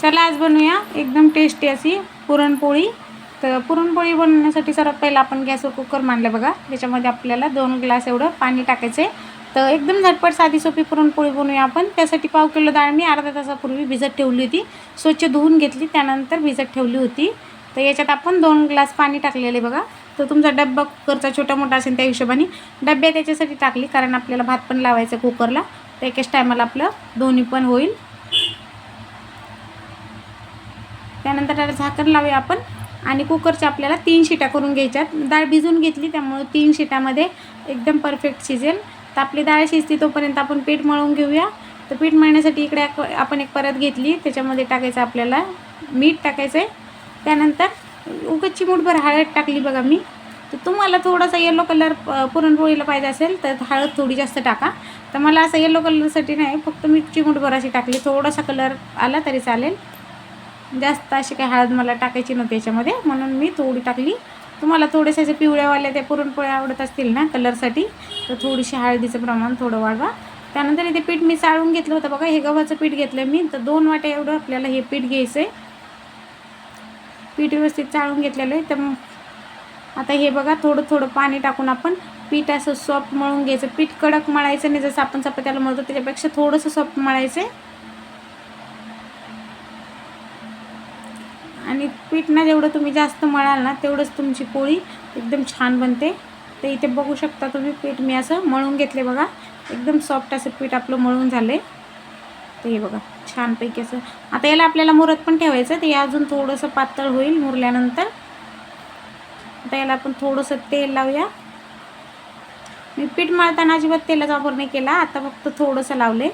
चला आज बनवूया एकदम टेस्टी अशी पुरणपोळी। तर पुरणपोळी बनवण्यासाठी सर्वात पहिला आपण गॅसवर कुकर मांडला बघा। त्याच्यामध्ये आपल्याला 2 ग्लास एवढं पाणी टाकायचं आहे। तर एकदम झटपट साधी सोपी पुरणपोळी बनवूया आपण। त्यासाठी पाव किलो डाळ मी अर्धा तासापूर्वी भिजत ठेवली होती, स्वच्छ धुवून घेतली, त्यानंतर भिजत ठेवली होती। तर याच्यात आपण 2 ग्लास पाणी टाकलेले बघा। तर तुमचा डब्बा कुकरचा छोटा मोठा असेल त्या हिशोबाने डब्बे त्याच्यासाठी टाकली, कारण आपल्याला भात पण लावायचा कुकरला, तर एकाच टायमाला आपलं दोन्ही पण होईल। त्यानंतर त्याला झाकण लावूया आपण आणि कुकरच्या आपल्याला 3 शिट्या करून घ्यायच्यात। डाळ भिजून घेतली त्यामुळे 3 शिट्यामध्ये एकदम परफेक्ट शिजेल। तर आपली डाळ शिजते तोपर्यंत आपण पीठ मळून घेऊया। तर पीठ मळण्यासाठी इकडे आपण एक परत घेतली, त्याच्यामध्ये टाकायचं आपल्याला मीठ टाकायचं आहे। त्यानंतर उगाच चिमूटभर हळद टाकली बघा मी। तर तुम्हाला थोडासा येलो कलर पुरणपोळीला पाहिजे असेल तर हळद थोडी जास्त टाका। तर मला असं येलो कलरसाठी नाही, फक्त मी चिमूटभर अशी टाकली, थोडासा कलर आला तरी चालेल, जास्त अशी काही हळद मला टाकायची नव्हती याच्यामध्ये, म्हणून मी थोडी टाकली। तुम्हाला थोडेसे असे पिवळ्यावाल्या त्या पुरणपोळ्या आवडत असतील ना कलरसाठी, तर थोडीशी हळदीचं प्रमाण थोडं वाढवा। त्यानंतर इथे पीठ मी चाळून घेतलं होतं बघा, हे गव्हाचं पीठ घेतलं मी। तर 2 वाट्या एवढं आपल्याला हे पीठ घ्यायचं आहे। पीठ व्यवस्थित चाळून घेतलेलं आहे। तर आता हे बघा थोडं थोडं पाणी टाकून आपण पीठ असं सॉफ्ट मळून घ्यायचं। पीठ कडक मळायचं नाही, जसं आपण चपात्याला मळतो त्याच्यापेक्षा थोडंसं सॉफ्ट मळायचं आहे। आणि पीठ ना जेवढं तुम्ही जास्त मळाल ना तेवढंच तुमची पोळी एकदम छान बनते। तर इथे बघू शकता तुम्ही पीठ मी असं मळून घेतले बघा, एकदम सॉफ्ट असं पीठ आपलं मळून झाले। तर हे बघा छानपैकी असं। आता याला आपल्याला मुरत पण ठेवायचं, ते अजून थोडंसं पातळ होईल मुरल्यानंतर। आता याला आपण थोडंसं तेल लावूया। मी पीठ मळताना अजिबात तेलाचा वापर नाही केला, आता फक्त थोडंसं लावले।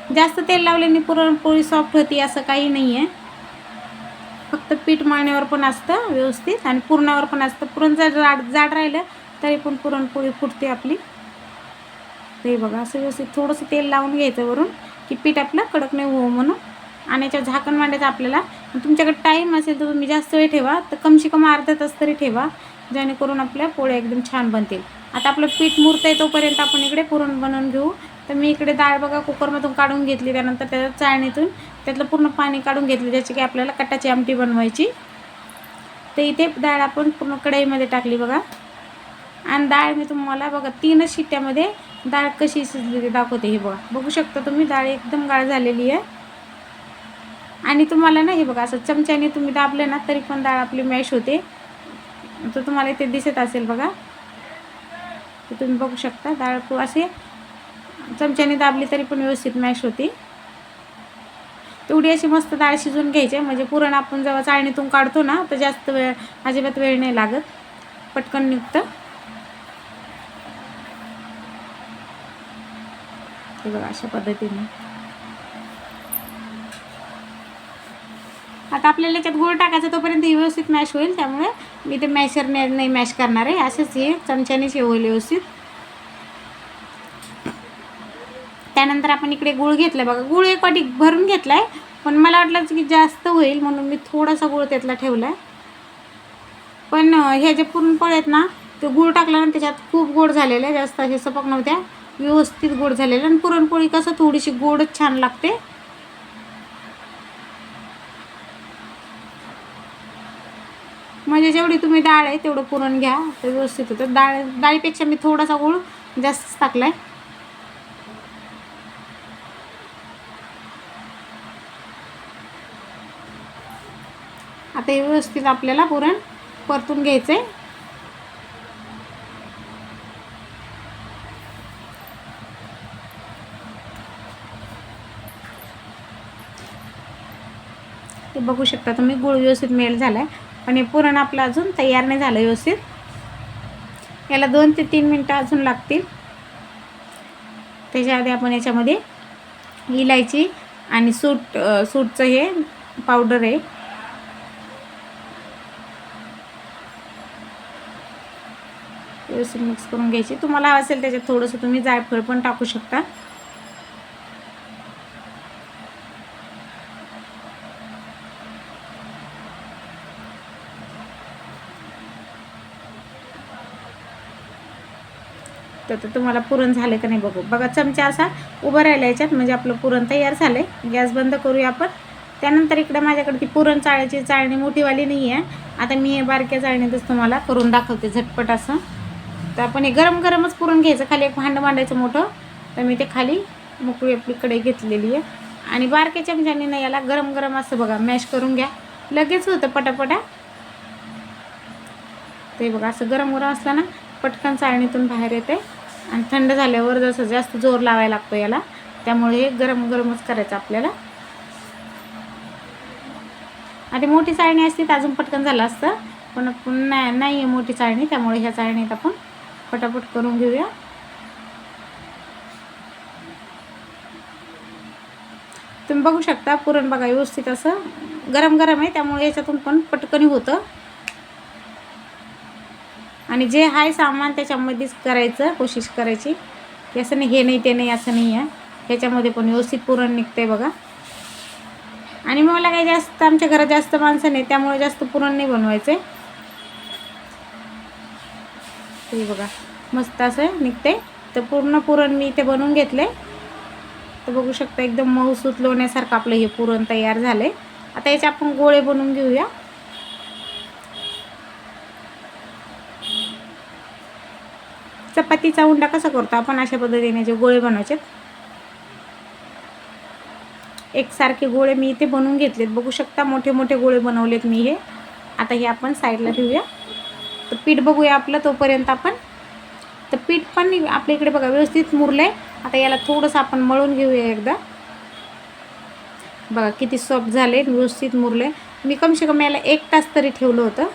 जास्त तेल लावल्याने पुरणपोळी सॉफ्ट होती असं काही नाही आहे, फक्त पीठ मळण्यावर पण असतं व्यवस्थित आणि पुरणावर पण असतं। पुरण जर जाड राहिलं तरी पण पुरणपोळी फुटते आपली। ते बघा असं व्यवस्थित थोडंसं तेल लावून घ्यायचं वरून, की पीठ आपलं कडक नाही हो म्हणून। आणि याच्यावर झाकण मांडायचं आपल्याला। तुमच्याकडे टाईम असेल तर तुम्ही जास्त वेळ ठेवा, तर कमसे कम अर्धा तास तरी ठेवा, जेणेकरून आपल्या पोळ्या एकदम छान बनतील। आता आपलं पीठ मुरतंय तोपर्यंत आपण इकडे पुरण बनवून घेऊ। तर मी इकडे डाळ बघा कुकरमधून काढून घेतली, त्यानंतर त्याच्या चाळणीतून त्यातलं पूर्ण पाणी काढून घेतलं, ज्याची की आपल्याला कटाची आमटी बनवायची। तर इथे डाळ आपण पूर्ण कढईमध्ये टाकली बघा। आणि डाळ मी तुम्हाला बघा 3 शिट्ट्यामध्ये डाळ कशी शिजली ते दाखवते। हे बघा बघू शकता तुम्ही, डाळ एकदम गाळ झालेली आहे। आणि तुम्हाला ना हे बघा असं चमच्याने तुम्ही दाबले ना तरी पण डाळ आपली मॅश होते। तर तुम्हाला इथे दिसत असेल बघा, तर तुम्ही बघू शकता डाळ असे चमच्याने दाबली तरी पण व्यवस्थित मॅश होते। तेवढी अशी मस्त डाळ शिजून घ्यायची, म्हणजे पुरण आपण जेव्हा चाळणीतून काढतो ना तर जास्त वेळ अजिबात वेळ नाही लागत, पटकन निघतं। हे बघा अशा पद्धतीने। आता आपल्याला याच्यात गूळ टाकायचं, तोपर्यंत ही व्यवस्थित मॅश होईल, त्यामुळे मी ते मॅशरने नाही मॅश करणार आहे, असेच हे चमच्यानेच हे होईल व्यवस्थित। त्यानंतर आपण इकडे गूळ घेतला बघा, गूळ एक वाटी भरून घेतलाय, पण मला वाटलं की जास्त होईल म्हणून मी थोडासा गूळ त्यातला ठेवलाय। पण हे जे पुरणपोळी आहेत ना, ते गूळ टाकला ना त्याच्यात खूप गोड झालेलं आहे, जास्त असे सपक नव्हत्या, व्यवस्थित गोड झालेलं। आणि पुरणपोळी कसं थोडीशी गोडच छान लागते। म्हणजे जेवढी तुम्ही डाळ आहे तेवढं पुरण घ्या, तर व्यवस्थित होतं। डाळीपेक्षा मी थोडासा गूळ जास्तच टाकलाय। आता हे व्यवस्थित आपल्याला पुरण परतून घ्यायचं आहे। ते बघू शकता तुम्ही, गूळ व्यवस्थित मेल्ट झालाय, पण हे पुरण आपलं अजून तयार नाही झालं व्यवस्थित। याला 2 ते 3 मिनटं अजून लागतील। त्याच्या आधी आपण याच्यामध्ये इलायची आणि सूटचं हे पावडर आहे, व्यवस्थित मिक्स करून घ्यायची। तुम्हाला असेल त्याच्यात थोडंसं तुम्ही जायफळ पण टाकू शकता। तर तुम्हाला पुरण झालं का नाही बघू. बघा चमचा असा उभा राहिला याच्यात, म्हणजे आपलं पुरण तयार झालं आहे. गॅस बंद करूया आपण. त्यानंतर इकडे माझ्याकडे ती पुरण चाळायची चाळणी मोठीवाली नाही आहे. आता मी हे बारक्या चाळणीतच तुम्हाला करून दाखवते झटपट असं. तर आपण हे गरम गरमच पुरण घ्यायचं. खाली एक भांडं मांडायचं मोठं. तर मी ते खाली मोकळी आपली कढई घेतलेली आहे. आणि बारक्या चमच्याने ना याला गरम गरम असं बघा मॅश करून घ्या. लगेच होतं पटापटा. ते बघा असं गरम गरम असलं ना पटकन चाळणीतून बाहेर येते. आणि थंड झाल्यावर जसं जास्त जोर लावायला लागतो याला, त्यामुळे हे गरम गरमच करायचं आपल्याला. आणि मोठी चाळणी असती तर अजून पटकन झालं असतं, पण नाही आहे मोठी चाळणी, त्यामुळे ह्या चाळणीत आपण पटापट करून घेऊया. तुम्ही बघू शकता पुरण बघा व्यवस्थित असं गरम गरम आहे, त्यामुळे याच्यातून पण पटकन होतं. आणि जे आहे सामान त्याच्यामध्येच करायचं, कोशिश करायची की असं नाही हे नाही ते नाही असं नाही आहे. ह्याच्यामध्ये पण व्यवस्थित पुरण निघते बघा. आणि मला काही जास्त आमच्या घरात जास्त माणसं नाही, त्यामुळे जास्त पुरण नाही बनवायचे. ते बघा मस्त असं निघते. तर पूर्ण पुरण मी इथे बनवून घेतले. तर बघू शकता एकदम मऊसूत लोण्यासारखं आपलं हे पुरण तयार झाले. आता याचे आपण गोळे बनवून घेऊया. चपातीचा उंडा कसा करतो आपण अशा पद्धतीने जे गोळे बनवायचे, एकसारखे गोळे मी इथे बनवून घेतलेत. बघू शकता मोठे मोठे गोळे बनवलेत मी हे. आता हे आपण साईडला ठेवूया. तर पीठ बघूया आपलं तोपर्यंत आपण. तर पीठ पण आपल्या इकडे बघा व्यवस्थित मुरलं आहे. आता याला थोडंसं आपण मळून घेऊया एकदा. बघा किती सॉफ्ट झाले, व्यवस्थित मुरले. मी कमसे कम याला 1 तास तरी ठेवलं होतं.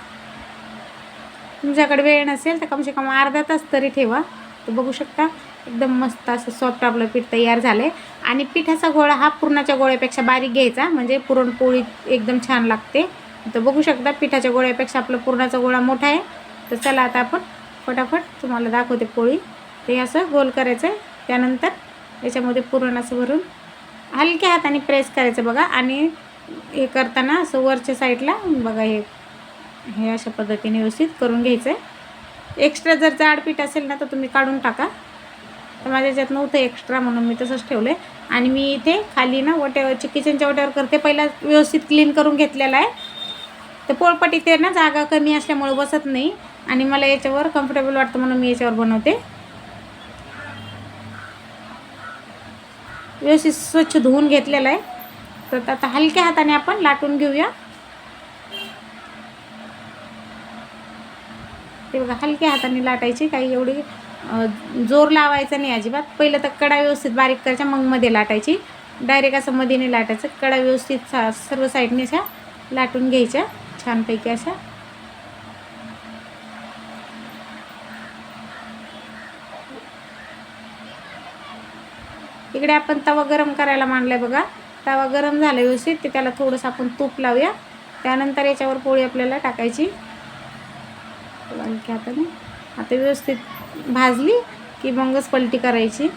तुमच्याकडे वेळ नसेल तर कमसे कम अर्धा तास तरी ठेवा. तर बघू शकता एकदम मस्त असं सॉफ्ट आपलं पीठ तयार झालं आहे. आणि पिठाचा गोळा हा पुरणाच्या गोळ्यापेक्षा बारीक घ्यायचा, म्हणजे पुरणपोळी एकदम छान लागते. तर बघू शकता पिठाच्या गोळ्यापेक्षा आपलं पुरणाचा गोळा मोठा आहे. तर चला आता आपण फटाफट तुम्हाला दाखवते पोळी. ते असं गोल करायचं आहे. त्यानंतर याच्यामध्ये पुरण असं भरून हलक्या हाताने प्रेस करायचं बघा. आणि हे करताना असं वरच्या साईडला बघा हे अशा पद्धतीने व्यवस्थित करून घ्यायचं आहे. एक्स्ट्रा जर जाड पीठ असेल ना तर तुम्ही काढून टाका. तर माझ्या याच्यात नव्हतं एक्स्ट्रा म्हणून मी तसंच ठेवलं आहे. आणि मी इथे खाली ना ओट्यावरची किचनच्या ओट्यावर करते. पहिला व्यवस्थित क्लीन करून घेतलेला आहे. तर पोळपाट इथे ना जागा कमी असल्यामुळे बसत नाही, आणि मला याच्यावर कम्फर्टेबल वाटतं म्हणून मी याच्यावर बनवते. व्यवस्थित स्वच्छ धुवून घेतलेलं आहे. तर आता हलक्या हाताने आपण लाटून घेऊया. ते बघा हलक्या हाताने लाटायची, काही एवढी जोर लावायचा नाही अजिबात. पहिलं तर कडा व्यवस्थित बारीक करायच्या, मग मध्ये लाटायची. डायरेक्ट असं मध्ये नाही लाटायचं. कडा व्यवस्थित सर्व साईडने अशा लाटून घ्यायच्या छानपैकी अशा. इकडे आपण तवा गरम करायला मांडलाय बघा. तवा गरम झाला व्यवस्थित, ते त्याला थोडंसं आपण तूप लावूया. त्यानंतर याच्यावर पोळी आपल्याला टाकायची हलक्या हाताने. आता व्यवस्थित भाजली की मगच पलटी करायची.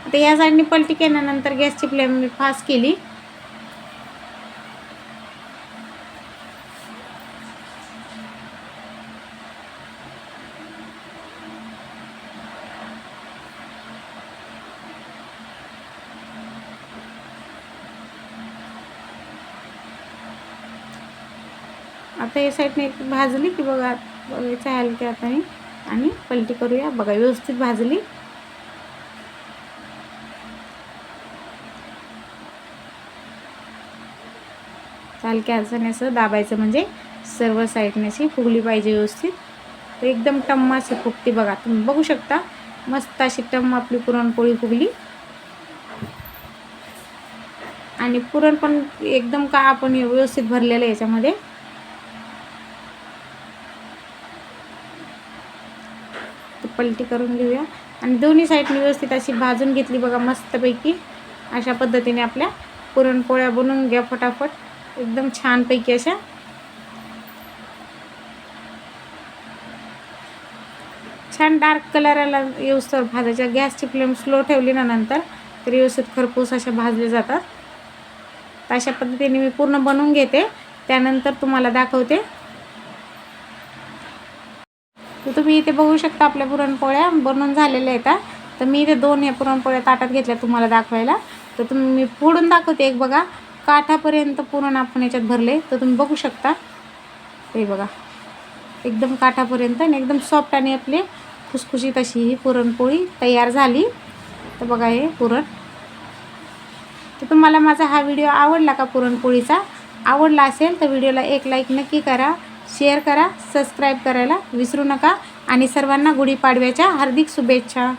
आता या साईडने पलटी केल्यानंतर गॅसची फ्लेम मी फास्ट केली. आता या साईडने भाजली की बघा बघायचं हलक्या हाताने आणि पलटी करूया. बघा व्यवस्थित भाजली. हलक्या हाताने असं दाबायचं, म्हणजे सर्व साईडने अशी फुगली पाहिजे व्यवस्थित. तर एकदम टम्म अशी फुगती बघा. तुम्ही बघू शकता मस्त अशी टम्म आपली पुरणपोळी फुगली. आणि पुरण पण एकदम का आपण व्यवस्थित भरलेलं आहे याच्यामध्ये. पलटी करून घेऊया. आणि दोन्ही साईडने व्यवस्थित अशी भाजून घेतली बघा मस्तपैकी. अशा पद्धतीने आपल्या पुरणपोळ्या बनवून घ्या फटाफट एकदम छानपैकी अशा. छान डार्क कलरला येऊस्तर भाजायच्या. गॅसची फ्लेम स्लो ठेवली ना नंतर तर व्यवस्थित खरपूस अशा भाजले जातात. तर अशा पद्धतीने मी पूर्ण बनवून घेते, त्यानंतर तुम्हाला दाखवते. तर तुम्ही इथे बघू शकता आपल्या पुरणपोळ्या बनवून झालेल्या आहेत. तर मी इथे 2 ह्या पुरणपोळ्या ताटात घेतल्या तुम्हाला दाखवायला. तर तुम्ही मी फोडून दाखवते. एक बघा काठापर्यंत पुरण आपण याच्यात भरले. तर तुम्ही बघू शकता हे बघा एकदम काठापर्यंत आणि एकदम सॉफ्ट आणि आपली खुसखुशीत अशी ही पुरणपोळी तयार झाली. तर बघा हे पुरण. तर तुम्हाला माझा हा व्हिडिओ आवडला का पुरणपोळीचा? आवडला असेल तर व्हिडिओला एक लाईक नक्की करा, शेअर करा, सबस्क्राईब करायला विसरू नका आणि सर्वांना गुढीपाडव्याच्या हार्दिक शुभेच्छा.